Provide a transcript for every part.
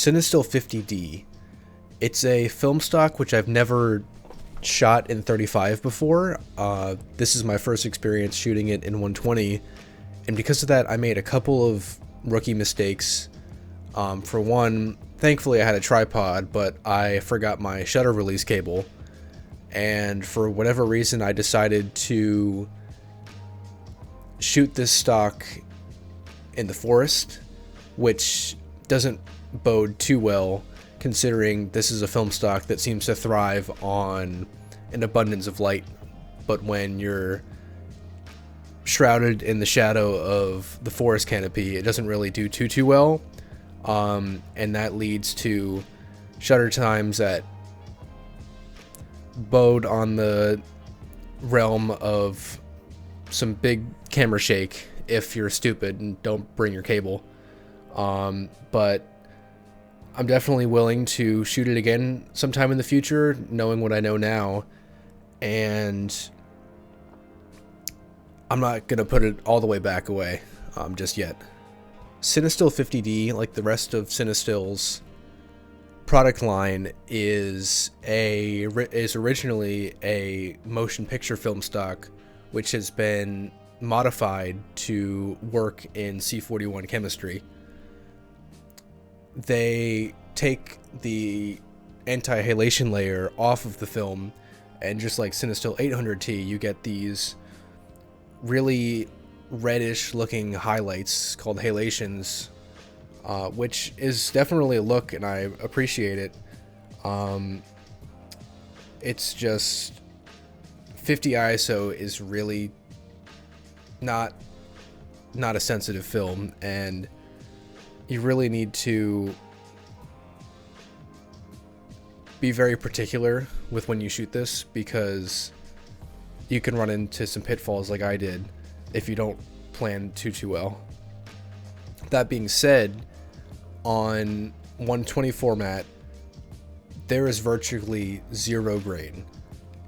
Cinestil 50D. It's a film stock which I've never shot in 35 before. This is my first experience shooting it in 120, and because of that I made a couple of rookie mistakes. For one, thankfully I had a tripod, but I forgot my shutter release cable, and for whatever reason I decided to shoot this stock in the forest, which doesn't bode too well considering this is a film stock that seems to thrive on an abundance of light. But when you're shrouded in the shadow of the forest canopy, it doesn't really do too well, and that leads to shutter times that bode on the realm of some big camera shake if you're stupid and don't bring your cable. But I'm definitely willing to shoot it again sometime in the future, knowing what I know now, and I'm not going to put it all the way back away just yet. Cinestil 50D, like the rest of Cinestil's product line, is originally a motion picture film stock which has been modified to work in C41 chemistry. They take the anti-halation layer off of the film, and just like Cinestil 800T, you get these really reddish looking highlights called halations, which is definitely a look and I appreciate it. It's just 50 ISO is really not a sensitive film, and you really need to be very particular with when you shoot this, because you can run into some pitfalls like I did if you don't plan too well. That being said, on 120 format there is virtually zero grain,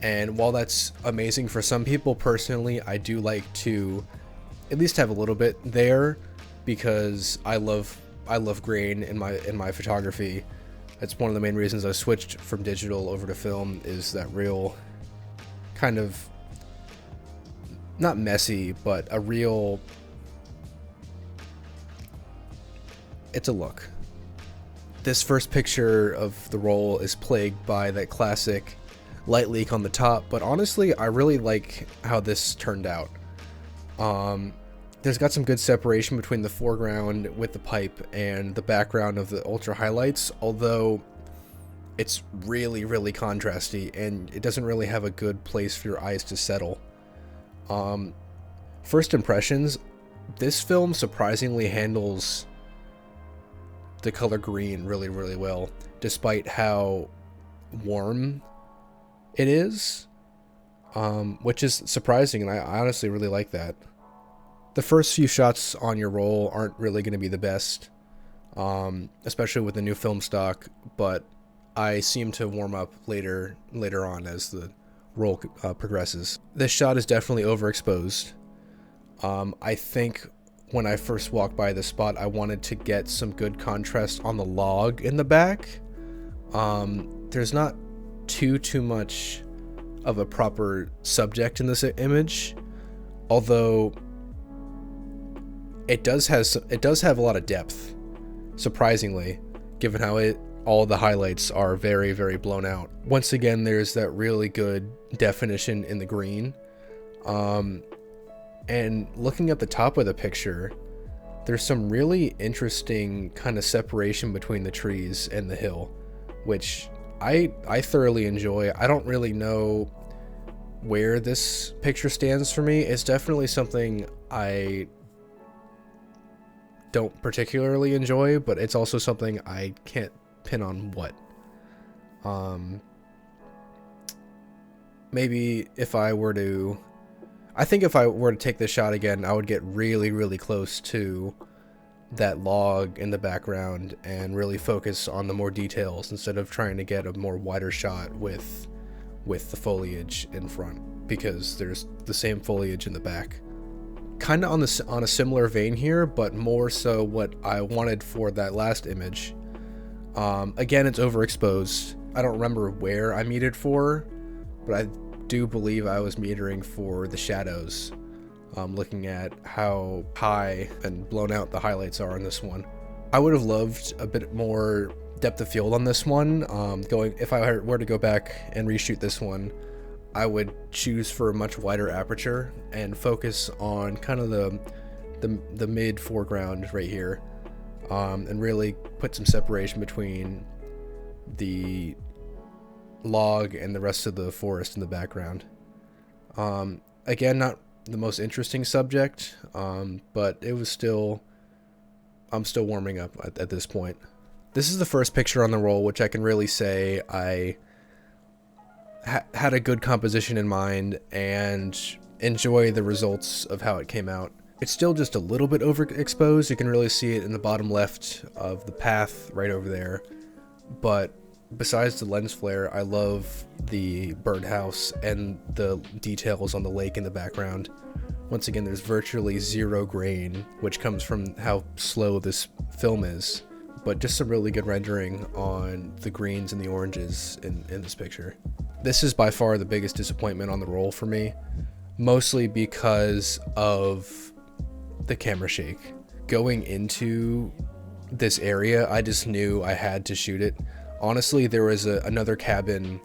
and while that's amazing for some people, personally I do like to at least have a little bit there, because I love grain in my photography. That's one of the main reasons I switched from digital over to film, is that real kind of, not messy, but a real, it's a look. This first picture of the roll is plagued by that classic light leak on the top, but honestly I really like how this turned out. There's got some good separation between the foreground with the pipe and the background of the ultra highlights, although it's really contrasty and it doesn't really have a good place for your eyes to settle. First impressions, this film surprisingly handles the color green really well, despite how warm it is, which is surprising, and I honestly really like that. The first few shots on your roll aren't really going to be the best, especially with the new film stock, but I seem to warm up later on as the roll progresses. This shot is definitely overexposed. I think when I first walked by the spot, I wanted to get some good contrast on the log in the back. There's not too much of a proper subject in this image, although it does have a lot of depth, surprisingly, given how all the highlights are very blown out. Once again, there's that really good definition in the green. And looking at the top of the picture, there's some really interesting kind of separation between the trees and the hill, which I thoroughly enjoy. I don't really know where this picture stands for me. It's definitely something I don't particularly enjoy, but it's also something I can't pin on what. Maybe if I were to take this shot again, I would get really close to that log in the background and really focus on the more details instead of trying to get a more wider shot with the foliage in front, because there's the same foliage in the back. Kind of on a similar vein here, but more so what I wanted for that last image. Again, it's overexposed. I don't remember where I metered for, but I do believe I was metering for the shadows. Looking at how high and blown out the highlights are on this one. I would have loved a bit more depth of field on this one. If I were to go back and reshoot this one, I would choose for a much wider aperture and focus on kind of the mid foreground right here, and really put some separation between the log and the rest of the forest in the background. Again, not the most interesting subject, but it was still, I'm still warming up at this point. This is the first picture on the roll, which I can really say I had a good composition in mind and enjoy the results of how it came out. It's still just a little bit overexposed. You can really see it in the bottom left of the path right over there. But besides the lens flare, I love the birdhouse and the details on the lake in the background. Once again, there's virtually zero grain, which comes from how slow this film is. But just some really good rendering on the greens and the oranges in this picture. This is by far the biggest disappointment on the roll for me, mostly because of the camera shake. Going into this area, I just knew I had to shoot it. Honestly, there was another cabin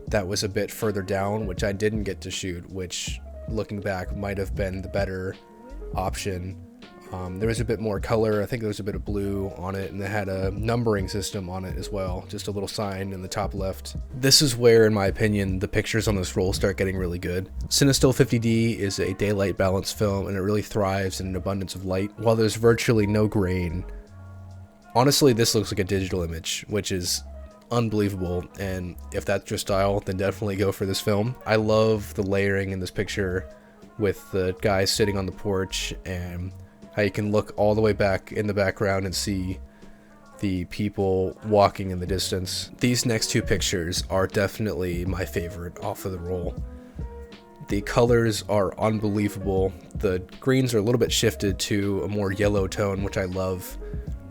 that was a bit further down, which I didn't get to shoot, which, looking back, might have been the better option. There was a bit more color. I think there was a bit of blue on it, and it had a numbering system on it as well, just a little sign in the top left. This is where, in my opinion, the pictures on this roll start getting really good. Cinestil 50D is a daylight balance film, and it really thrives in an abundance of light, while there's virtually no grain. Honestly, this looks like a digital image, which is unbelievable, and if that's your style, then definitely go for this film. I love the layering in this picture with the guy sitting on the porch and how you can look all the way back in the background and see the people walking in the distance. These next two pictures are definitely my favorite off of the roll. The colors are unbelievable. The greens are a little bit shifted to a more yellow tone, which I love.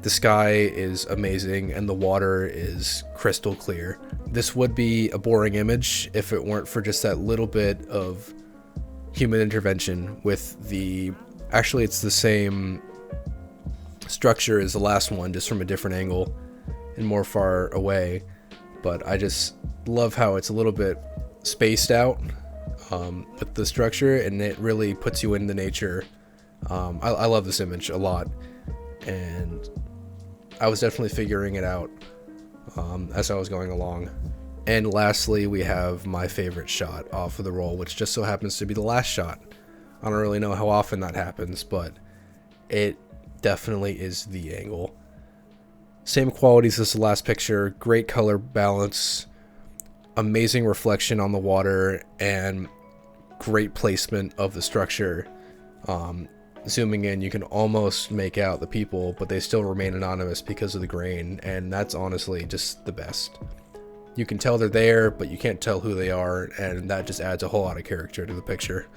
The sky is amazing and the water is crystal clear. This would be a boring image if it weren't for just that little bit of human intervention with the... Actually, it's the same structure as the last one, just from a different angle and more far away. But I just love how it's a little bit spaced out with the structure, and it really puts you into nature. I love this image a lot, and I was definitely figuring it out as I was going along. And lastly, we have my favorite shot off of the roll, which just so happens to be the last shot. I don't really know how often that happens, but it definitely is the angle. Same qualities as the last picture, great color balance, amazing reflection on the water, and great placement of the structure. Zooming in, you can almost make out the people, but they still remain anonymous because of the grain, and that's honestly just the best. You can tell they're there, but you can't tell who they are, and that just adds a whole lot of character to the picture.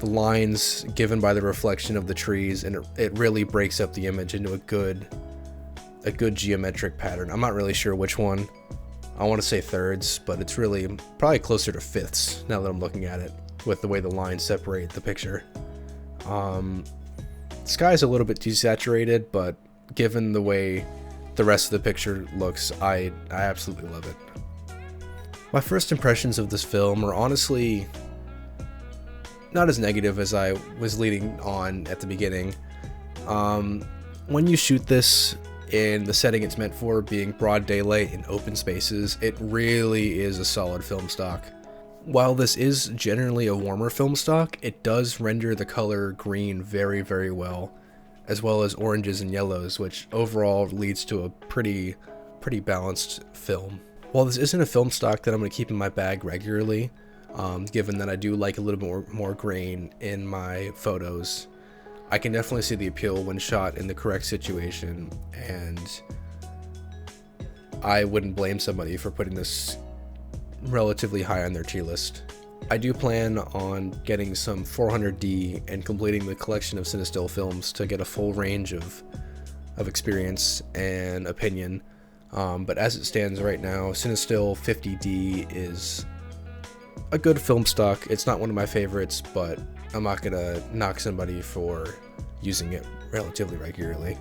The lines given by the reflection of the trees, and it really breaks up the image into a good geometric pattern. I'm not really sure which one. I want to say thirds, but it's really probably closer to fifths now that I'm looking at it, with the way the lines separate the picture. The sky is a little bit desaturated, but given the way the rest of the picture looks, I absolutely love it. My first impressions of this film are honestly not as negative as I was leading on at the beginning. When you shoot this in the setting it's meant for, being broad daylight in open spaces, it really is a solid film stock. While this is generally a warmer film stock, it does render the color green very, very well as oranges and yellows, which overall leads to a pretty balanced film. While this isn't a film stock that I'm going to keep in my bag regularly, given that I do like a little bit more grain in my photos, I can definitely see the appeal when shot in the correct situation, and I wouldn't blame somebody for putting this relatively high on their tier list. I do plan on getting some 400D and completing the collection of Cinestil films to get a full range of of experience and opinion. But as it stands right now, Cinestil 50D is a good film stock. It's not one of my favorites, but I'm not gonna knock somebody for using it relatively regularly.